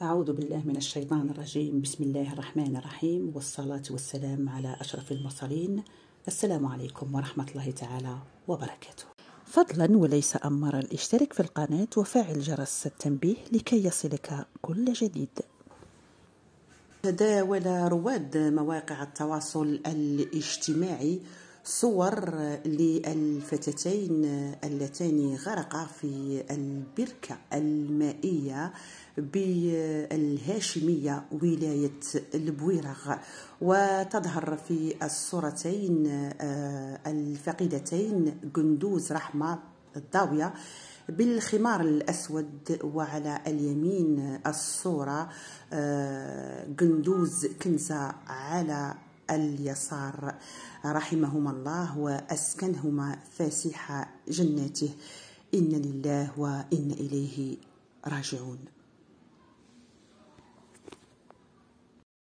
أعوذ بالله من الشيطان الرجيم. بسم الله الرحمن الرحيم، والصلاة والسلام على أشرف المرسلين. السلام عليكم ورحمة الله تعالى وبركاته. فضلا وليس أمرا، اشترك في القناة وفعل جرس التنبيه لكي يصلك كل جديد. تداول رواد مواقع التواصل الاجتماعي صور للفتاتين اللتان غرقا في البركة المائية بالهاشمية ولاية البويرغ، وتظهر في الصورتين الفقيدتين قندوز رحمة الضاوية بالخمار الأسود، وعلى اليمين الصورة قندوز كنزة على اليسار، رحمهما الله وأسكنهما فسيح جناته. إنا لله وإنا إليه راجعون.